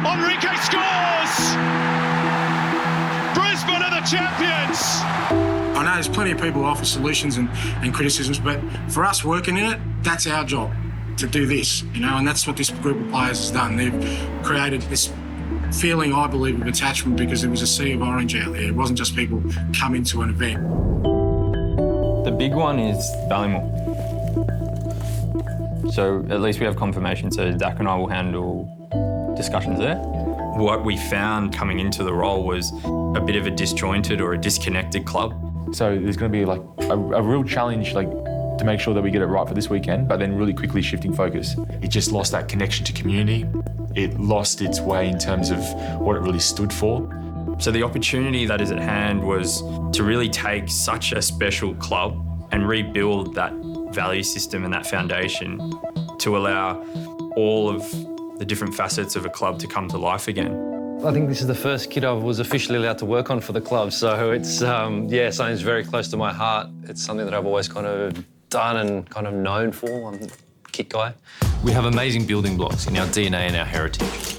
Enrique scores! Brisbane are the champions! I know there's plenty of people who offer solutions and criticisms, but for us working in it, that's our job, to do this, and that's what this group of players has done. They've created this feeling, I believe, of attachment because there was a sea of orange out there. It wasn't just people coming to an event. The big one is Ballymore. So at least we have confirmation, so Zach and I will handle discussions there. What we found coming into the role was a bit of a disjointed or a disconnected club. So there's going to be a real challenge to make sure that we get it right for this weekend, but then really quickly shifting focus. It just lost that connection to community. It lost its way in terms of what it really stood for. So the opportunity that is at hand was to really take such a special club and rebuild that value system and that foundation to allow all of the different facets of a club to come to life again. I think this is the first kid I was officially allowed to work on for the club, so it's something that's very close to my heart. It's something that I've always kind of done and kind of known for. I'm a kit guy. We have amazing building blocks in our DNA and our heritage.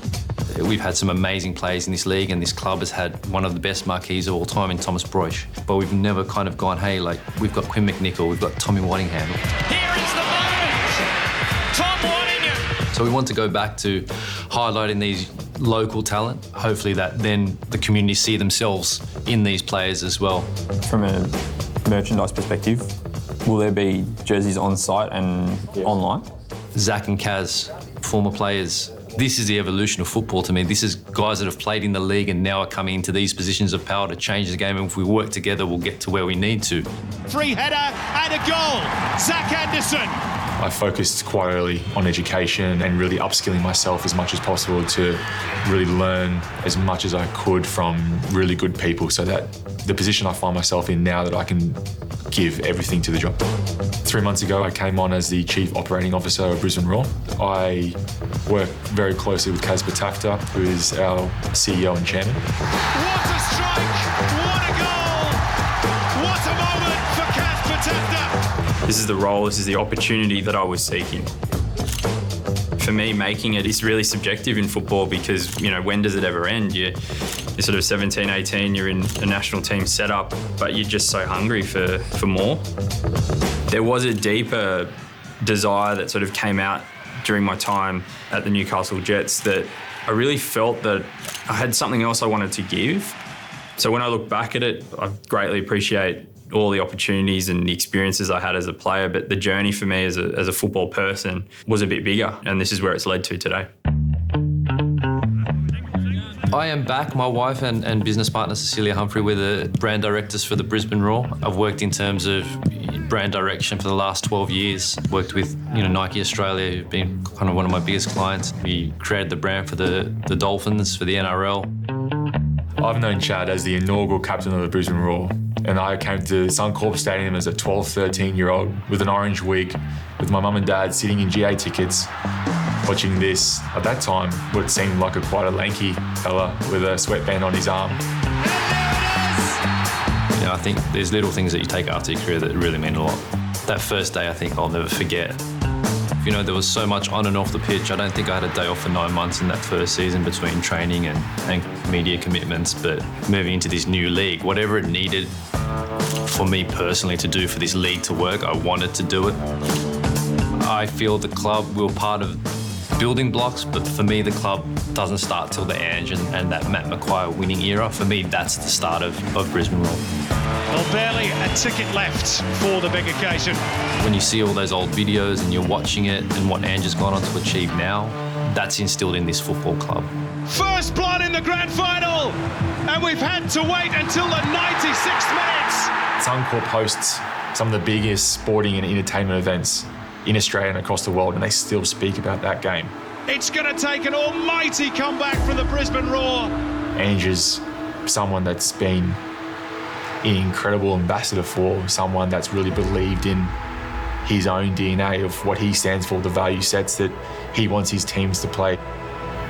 We've had some amazing players in this league, and this club has had one of the best marquees of all time in Thomas Broich. But we've never kind of gone, hey, we've got Quinn McNichol, we've got Tommy Whitingham. Here is the moment! Tom Whitingham! So we want to go back to highlighting these local talent. Hopefully that then the community see themselves in these players as well. From a merchandise perspective, will there be jerseys on site and online? Zach and Kaz, former players. This is the evolution of football to me. This is guys that have played in the league and now are coming into these positions of power to change the game. And if we work together, we'll get to where we need to. Free header and a goal. Zach Anderson. I focused quite early on education and really upskilling myself as much as possible to really learn as much as I could from really good people, so that the position I find myself in now, that I can give everything to the job. 3 months ago, I came on as the Chief Operating Officer of Brisbane Roar. I work very closely with Kaz Patafta, who is our CEO and Chairman. What a strike! What a goal! What a moment for Kaz Patafta! This is the role, this is the opportunity that I was seeking. For me, making it is really subjective in football because, when does it ever end? You're sort of 17, 18, you're in a national team setup, but you're just so hungry for more. There was a deeper desire that sort of came out during my time at the Newcastle Jets that I really felt that I had something else I wanted to give. So when I look back at it, I greatly appreciate all the opportunities and the experiences I had as a player, but the journey for me as a football person was a bit bigger, and this is where it's led to today. I am back. My wife and business partner, Cecilia Humphrey, we're the brand directors for the Brisbane Roar. I've worked in terms of brand direction for the last 12 years. Worked with Nike Australia, who've been kind of one of my biggest clients. We created the brand for the Dolphins, for the NRL. I've known Chad as the inaugural captain of the Brisbane Roar, and I came to Suncorp Stadium as a 12, 13-year-old with an orange wig, with my mum and dad sitting in GA tickets, watching this, at that time, what seemed like quite a lanky fella with a sweatband on his arm. I think there's little things that you take after your career that really mean a lot. That first day, I think I'll never forget. There was so much on and off the pitch. I don't think I had a day off for 9 months in that first season between training and media commitments, but moving into this new league, whatever it needed for me personally to do for this league to work, I wanted to do it. I feel the club, we're part of building blocks, but for me, the club doesn't start till the Ange and that Matt Mackay winning era. For me, that's the start of Brisbane Roar. Well, barely a ticket left for the big occasion. When you see all those old videos and you're watching it and what Ange has gone on to achieve now, that's instilled in this football club. First blood in the grand final, and we've had to wait until the 96th minute. Suncorp hosts some of the biggest sporting and entertainment events in Australia and across the world, and they still speak about that game. It's going to take an almighty comeback from the Brisbane Roar. Ange is someone that's been an incredible ambassador for, someone that's really believed in his own DNA of what he stands for, the value sets that he wants his teams to play.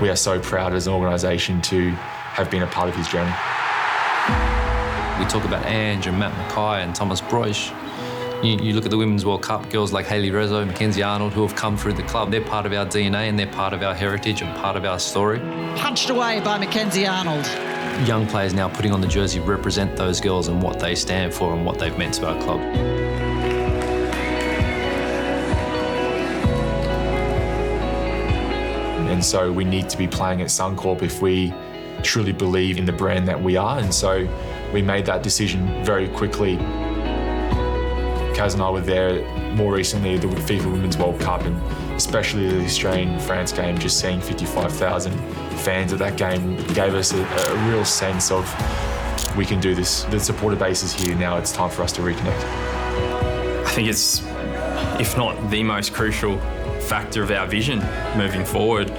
We are so proud as an organisation to have been a part of his journey. We talk about Ange and Matt Mackay and Thomas Broich. You look at the Women's World Cup, girls like Hayley Rezo, Mackenzie Arnold, who have come through the club. They're part of our DNA and they're part of our heritage and part of our story. Punched away by Mackenzie Arnold. Young players now putting on the jersey represent those girls and what they stand for and what they've meant to our club. And so we need to be playing at Suncorp if we truly believe in the brand that we are. And so we made that decision very quickly. Kaz and I were there more recently at the FIFA Women's World Cup, and especially the Australian-France game, just seeing 55,000 fans at that game gave us a real sense of we can do this. The supporter base is here now. It's time for us to reconnect. I think it's, if not the most crucial factor of our vision moving forward.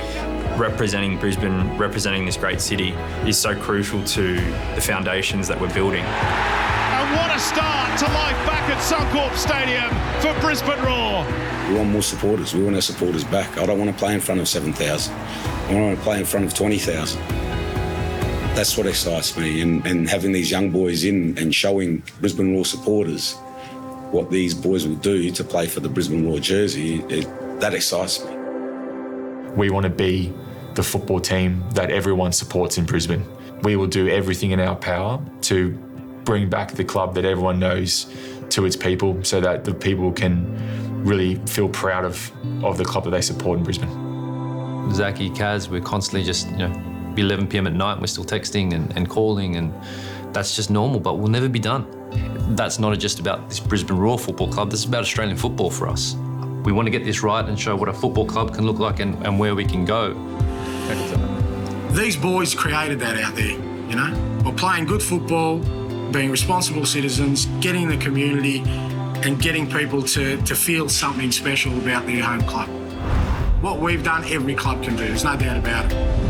Representing Brisbane, representing this great city is so crucial to the foundations that we're building. And what a start to life back at Suncorp Stadium for Brisbane Roar. We want more supporters. We want our supporters back. I don't want to play in front of 7,000. I want to play in front of 20,000. That's what excites me. And having these young boys in and showing Brisbane Roar supporters what these boys will do to play for the Brisbane Roar jersey, that excites me. We want to be the football team that everyone supports in Brisbane. We will do everything in our power to bring back the club that everyone knows to its people so that the people can really feel proud of the club that they support in Brisbane. Zachy, Kaz, we're constantly just, 11 p.m. at night, we're still texting and calling, and that's just normal, but we'll never be done. That's not just about this Brisbane Roar Football Club, this is about Australian football for us. We want to get this right and show what a football club can look like and where we can go. These boys created that out there, We're playing good football, being responsible citizens, getting in the community and getting people to feel something special about their home club. What we've done, every club can do, there's no doubt about it.